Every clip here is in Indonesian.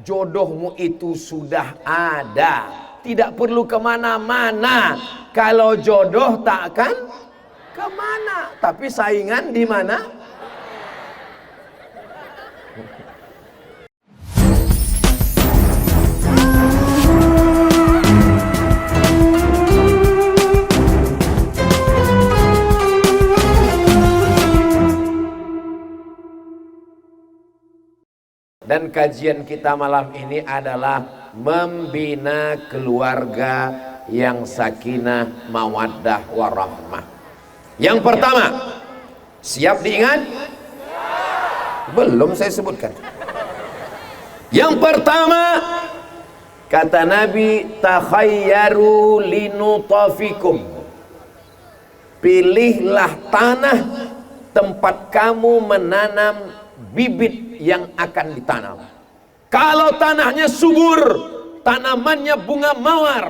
jodohmu itu sudah ada, tidak perlu kemana-mana. Kalau jodoh takkan kemana, tapi saingan di mana? Dan kajian kita malam ini adalah membina keluarga yang sakinah, mawaddah, warahmah. Yang pertama, siap diingat? Belum saya sebutkan. Yang pertama, kata Nabi, takhayyaru linutafikum. Pilihlah tanah tempat kamu menanam bibit yang akan ditanam. Kalau tanahnya subur, tanamannya bunga mawar,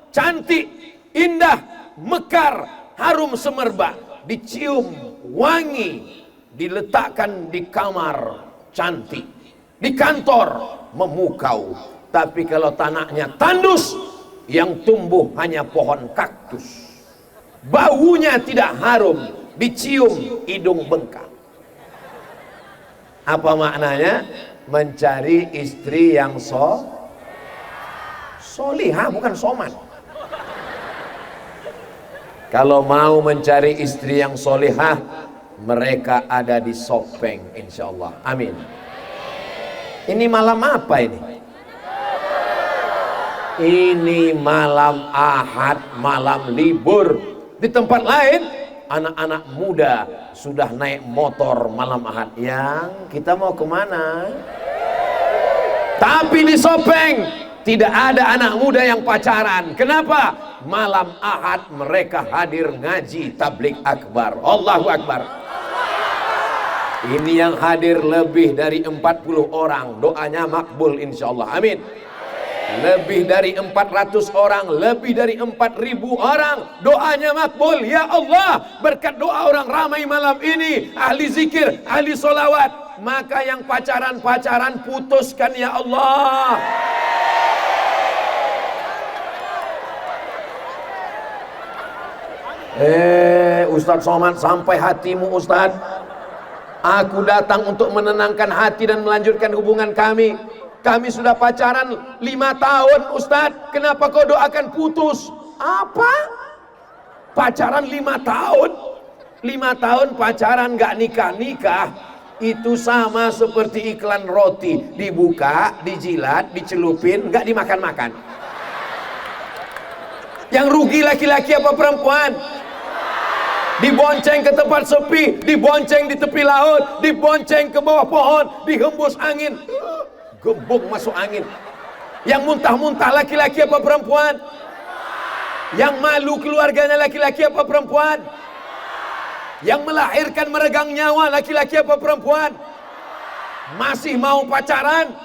cantik, indah, mekar, harum semerbak, dicium, wangi, diletakkan di kamar, cantik, di kantor, memukau. Tapi kalau tanahnya tandus, yang tumbuh hanya pohon kaktus, baunya tidak harum, dicium, hidung bengkak. Apa maknanya? Mencari istri yang solihah, bukan soman. Kalau mau mencari istri yang solihah, mereka ada di Sopeng, insya Allah. Amin. Ini malam apa ini? Ini malam Ahad, malam libur. Di tempat lain anak-anak muda sudah naik motor malam Ahad. Yang kita mau kemana? Tapi di Sopeng tidak ada anak muda yang pacaran. Kenapa? Malam Ahad mereka hadir ngaji tablik akbar. Allahu Akbar. Ini yang hadir lebih dari 40 orang. Doanya makbul insyaallah. Amin. Lebih dari 400 orang, lebih dari 4.000 orang, doanya makbul. Ya Allah, berkat doa orang ramai malam ini, ahli zikir, ahli solawat, maka yang pacaran-pacaran putuskan ya Allah. Ustadz Somad, sampai hatimu Ustadz. Aku datang untuk menenangkan hati dan melanjutkan hubungan kami. Kami sudah pacaran 5 tahun Ustadz. Kenapa kau doakan putus? Apa? Pacaran 5 tahun? 5 tahun pacaran gak nikah-nikah. Itu sama seperti iklan roti. Dibuka, dijilat, dicelupin, gak dimakan-makan. Yang rugi laki-laki apa perempuan? Dibonceng ke tempat sepi, dibonceng di tepi laut, dibonceng ke bawah pohon, dihembus angin, gebuk masuk angin. Yang muntah-muntah laki-laki apa perempuan? Yang malu keluarganya laki-laki apa perempuan? Yang melahirkan meregang nyawa laki-laki apa perempuan? Masih mau pacaran?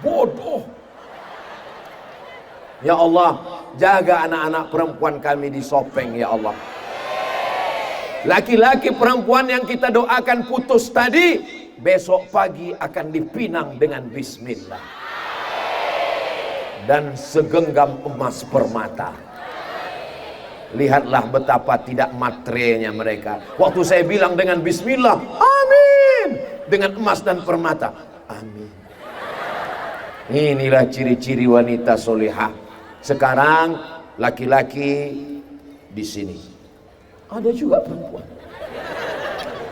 Bodoh. Ya Allah, jaga anak-anak perempuan kami di Sopeng ya Allah. Laki-laki perempuan yang kita doakan putus tadi, besok pagi akan dipinang dengan bismillah dan segenggam emas permata. Lihatlah betapa tidak matrenya mereka. Waktu saya bilang dengan bismillah, amin, dengan emas dan permata, amin. Inilah ciri-ciri wanita solihah. Sekarang laki-laki di sini, ada juga perempuan.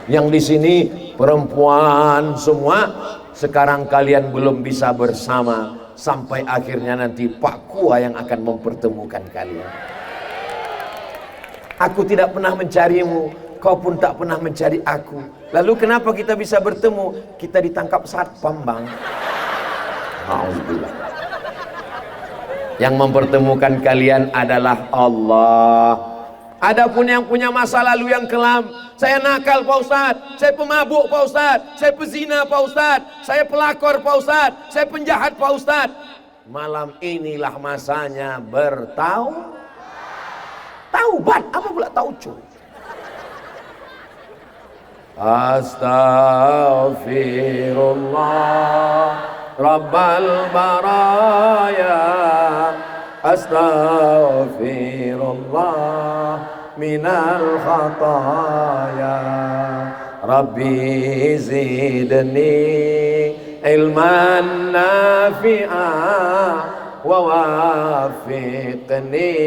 Yang di sini perempuan semua. Sekarang kalian belum bisa bersama, sampai akhirnya nanti Pak Kua yang akan mempertemukan kalian. Aku tidak pernah mencarimu, kau pun tak pernah mencari aku. Lalu kenapa kita bisa bertemu? Kita ditangkap satpam, Bang. Alhamdulillah. Yang mempertemukan kalian adalah Allah. Adapun yang punya masa lalu yang kelam, saya nakal Pak Ustadz, saya pemabuk Pak Ustadz, saya pezina Pak Ustadz, saya pelakor Pak Ustadz, saya penjahat Pak Ustadz. Malam inilah masanya taubat. Apa pula tauco? Astaghfirullah Rabbal baraya, astaghfirullah minal khataya. Rabbi zidni ilman nafi'ah wa wafiqni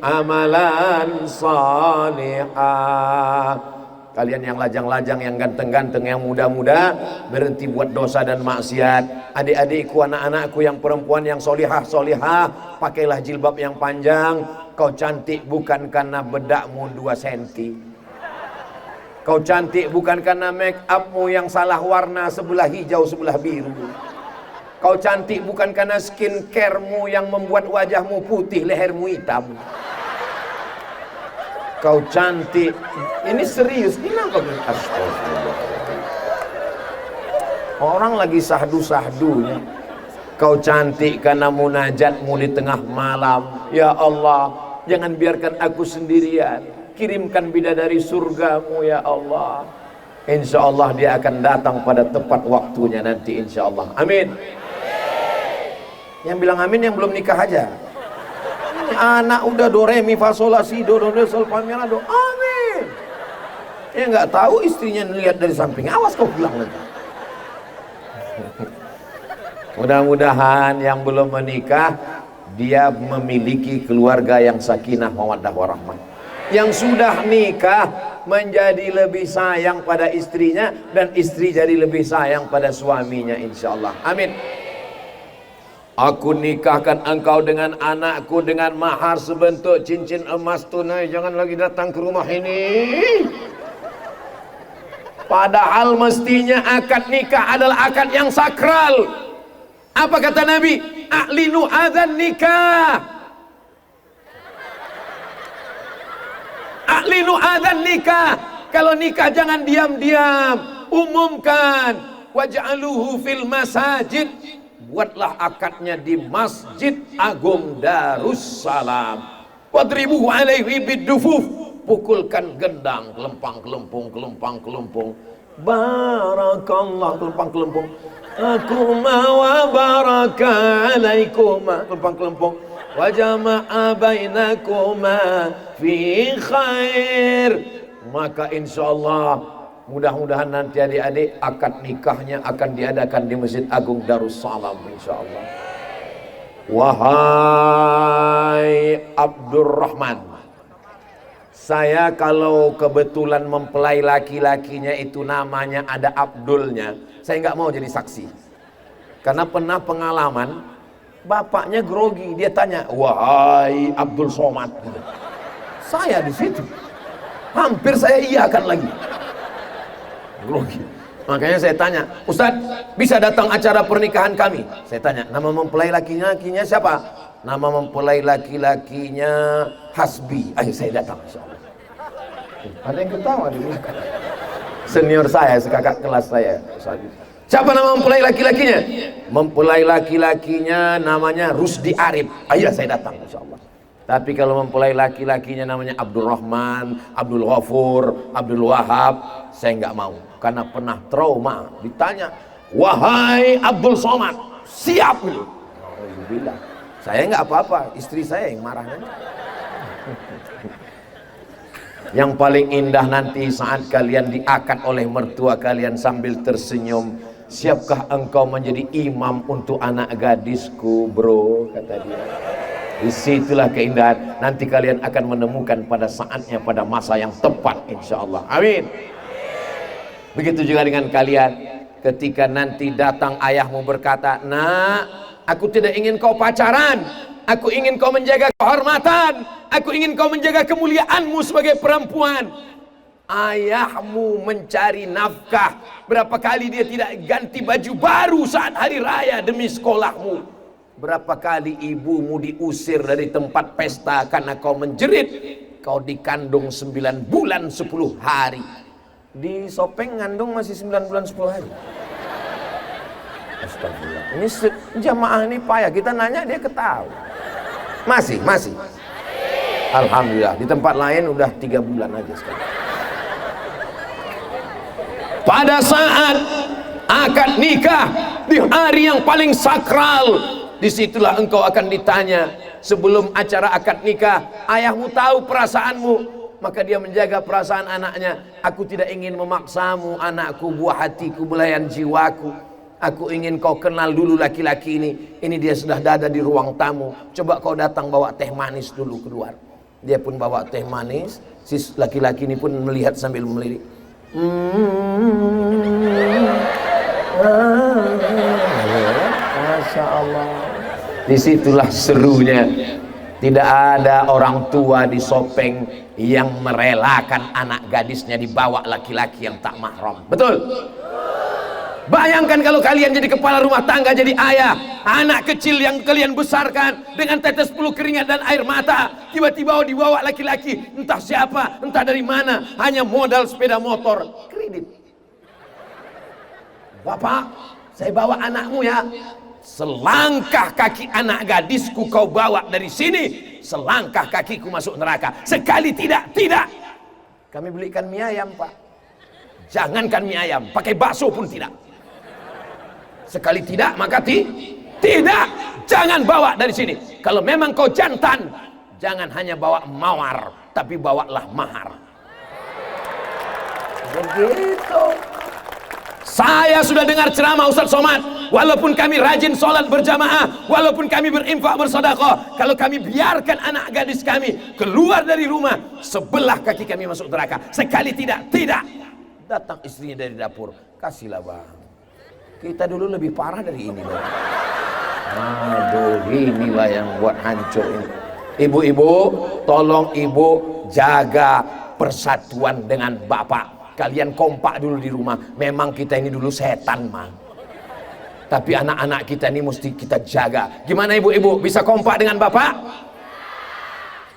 amalan salihah. Kalian yang lajang-lajang, yang ganteng-ganteng, yang muda-muda, berhenti buat dosa dan maksiat. Adik-adikku, anak-anakku yang perempuan, yang solihah-solihah, pakailah jilbab yang panjang. Kau cantik bukan karena bedakmu 2 senti. Kau cantik bukan karena make upmu yang salah warna, sebelah hijau sebelah biru. Kau cantik bukan karena skincaremu yang membuat wajahmu putih, lehermu hitam. Kau cantik, ini serius, kenapa? Astagfirullah. Orang lagi sahdu-sahdunya. Kau cantik karena munajatmu di tengah malam. Ya Allah, jangan biarkan aku sendirian. Kirimkan bidadari surgamu ya Allah. Insya Allah dia akan datang pada tepat waktunya nanti, insya Allah. Amin. Yang bilang amin yang belum nikah aja. Ini anak udah do re mi fa sol la si do sol fa mi la do. Amin. Ya nggak tahu istrinya lihat dari samping. Awas kau pulang nanti. Mudah-mudahan yang belum menikah dia memiliki keluarga yang sakinah mawaddah warahmah. Yang sudah nikah menjadi lebih sayang pada istrinya, dan istri jadi lebih sayang pada suaminya, insya Allah. Amin. Aku nikahkan engkau dengan anakku dengan mahar sebentuk cincin emas tunai. Jangan lagi datang ke rumah ini. Padahal mestinya akad nikah adalah akad yang sakral. Apa kata Nabi? A'linu adzan nikah. A'linu adzan nikah. Kalau nikah jangan diam-diam, umumkan. Waj'aluhu fil masajid. Buatlah akadnya di Masjid Agung Darussalam. Wadribuhu alaihi bidufuf. Pukulkan gendang, kelempang kelempung, kelempang kelempung. Barakallah, kelempang kelempung. Akuma wa baraka alaikuma, kelempang kelempung. Wa jama'a bainakuma fi khair. Maka insyaallah mudah-mudahan nanti adik-adik akad nikahnya akan diadakan di Masjid Agung Darussalam, insyaallah. Wahai Abdurrahman, saya kalau kebetulan mempelai laki-lakinya itu namanya ada Abdulnya, saya nggak mau jadi saksi. Karena pernah pengalaman, bapaknya grogi, dia tanya, wahai Abdul Somad. Saya di situ, hampir saya iyakan lagi. Grogi. Makanya saya tanya, Ustadz bisa datang acara pernikahan kami? Saya tanya, nama mempelai laki-lakinya siapa? Nama mempelai laki-lakinya Hasbi. Ayo saya datang, insyaallah. Ada yang ketawa di belakang. Senior saya, sekakak kelas saya. Siapa nama mempelai laki-lakinya? Mempelai laki-lakinya namanya Rusdi Arif. Ayo saya datang, insyaallah. Tapi kalau mempelai laki-lakinya namanya Abdurrahman, Abdul Ghafur, Abdul Wahab, saya nggak mau. Karena pernah trauma, ditanya, wahai Abdul Somad, siap gitu. Alhamdulillah. Saya nggak apa-apa, istri saya yang marah nanti. Yang paling indah nanti saat kalian diakad oleh mertua kalian sambil tersenyum. Siapkah engkau menjadi imam untuk anak gadisku, bro? Kata dia. Disitulah keindahan. Nanti kalian akan menemukan pada saatnya, pada masa yang tepat, insya Allah. Amin. Begitu juga dengan kalian. Ketika nanti datang ayahmu berkata, nak, aku tidak ingin kau pacaran, aku ingin kau menjaga kehormatan, aku ingin kau menjaga kemuliaanmu sebagai perempuan. Ayahmu mencari nafkah, berapa kali dia tidak ganti baju baru saat hari raya demi sekolahmu. Berapa kali ibumu diusir dari tempat pesta karena kau menjerit. Kau dikandung 9 bulan 10 hari. Di Sopeng ngandung masih 9 bulan 10 hari. Astagfirullah. Ini jamaah ini payah. Kita nanya dia ketawa. Masih. Alhamdulillah. Di tempat lain udah 3 bulan aja sekarang. Pada saat akad nikah, di hari yang paling sakral, disitulah engkau akan ditanya. Sebelum acara akad nikah, ayahmu tahu perasaanmu, maka dia menjaga perasaan anaknya. Aku tidak ingin memaksamu anakku, buah hatiku, belayan jiwaku. Aku ingin kau kenal dulu laki-laki ini. Ini dia sudah ada di ruang tamu. Coba kau datang bawa teh manis dulu keluar. Dia pun bawa teh manis. Si laki-laki ini pun melihat sambil melirik. Masya Allah. Disitulah serunya. Tidak ada orang tua di Sopeng yang merelakan anak gadisnya dibawa laki-laki yang tak mahram. Betul? Bayangkan kalau kalian jadi kepala rumah tangga, jadi ayah, anak kecil yang kalian besarkan dengan tetes bulu keringat dan air mata, tiba-tiba dibawa laki-laki, entah siapa, entah dari mana, hanya modal sepeda motor, kredit. Bapak, saya bawa anakmu ya. Selangkah kaki anak gadisku kau bawa dari sini, selangkah kakiku masuk neraka. Sekali tidak, tidak. Kami belikan mie ayam, Pak. Jangankan mie ayam, pakai bakso pun tidak. Sekali tidak, maka tidak. Jangan bawa dari sini. Kalau memang kau jantan, jangan hanya bawa mawar, tapi bawalah mahar. Begitu. Saya sudah dengar ceramah Ustaz Somad. Walaupun kami rajin sholat berjamaah, walaupun kami berinfak bersedekah, kalau kami biarkan anak gadis kami keluar dari rumah, sebelah kaki kami masuk neraka. Sekali tidak, tidak. Datang istrinya dari dapur, kasihlah bang. Kita dulu lebih parah dari ini bang. Aduh, inilah yang buat hancur ini. Ibu-ibu, tolong ibu jaga persatuan dengan bapak. Kalian kompak dulu di rumah. Memang kita ini dulu setan mah. Tapi anak-anak kita ini mesti kita jaga. Gimana ibu-ibu? Bisa kompak dengan bapak?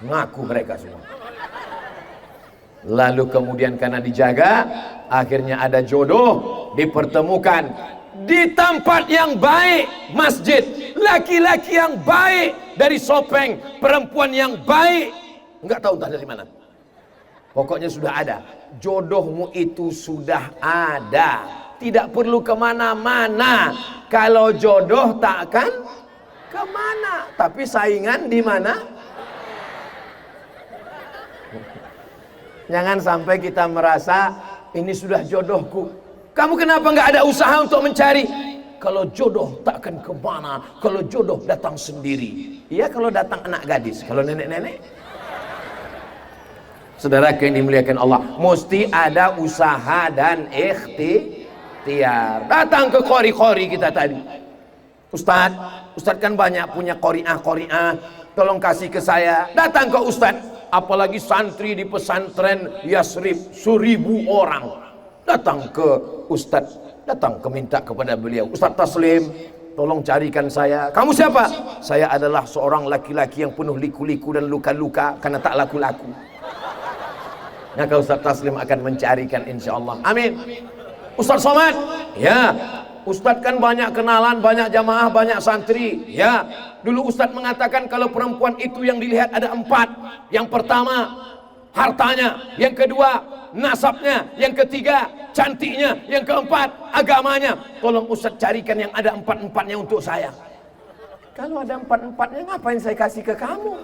Ngaku mereka semua. Lalu kemudian karena dijaga, akhirnya ada jodoh, dipertemukan di tempat yang baik, masjid. Laki-laki yang baik dari Sopeng, perempuan yang baik, nggak tahu entah dari mana. Pokoknya sudah ada. Jodohmu itu sudah ada. Tidak perlu kemana-mana. Kalau jodoh takkan kemana. Tapi saingan di mana? Jangan sampai kita merasa ini sudah jodohku. Kamu kenapa nggak ada usaha untuk mencari? Kalau jodoh takkan kemana. Kalau jodoh datang sendiri. Iya kalau datang anak gadis. Kalau nenek-nenek. Saudara yang dimuliakan Allah, mesti ada usaha dan ikhtiar. Datang ke qori-qori kita tadi. Ustadz kan banyak punya qori'ah, tolong kasih ke saya. Datang ke Ustadz, apalagi santri di pesantren Yasrib 1000 orang. Datang ke Ustadz, datang minta kepada beliau, Ustadz Taslim, tolong carikan saya. Kamu siapa? Saya adalah seorang laki-laki yang penuh liku-liku dan luka-luka karena tak laku-laku. Maka Ustaz Taslim akan mencarikan insyaallah. Amin. Ustaz Somad, ya. Ustaz kan banyak kenalan, banyak jamaah, banyak santri. Ya. Dulu Ustaz mengatakan kalau perempuan itu yang dilihat ada 4. Yang pertama, hartanya. Yang kedua, nasabnya. Yang ketiga, cantiknya. Yang keempat, agamanya. Tolong Ustaz carikan yang ada 4-4-nya untuk saya. Kalau ada 4-4-nya, ngapain saya kasih ke kamu?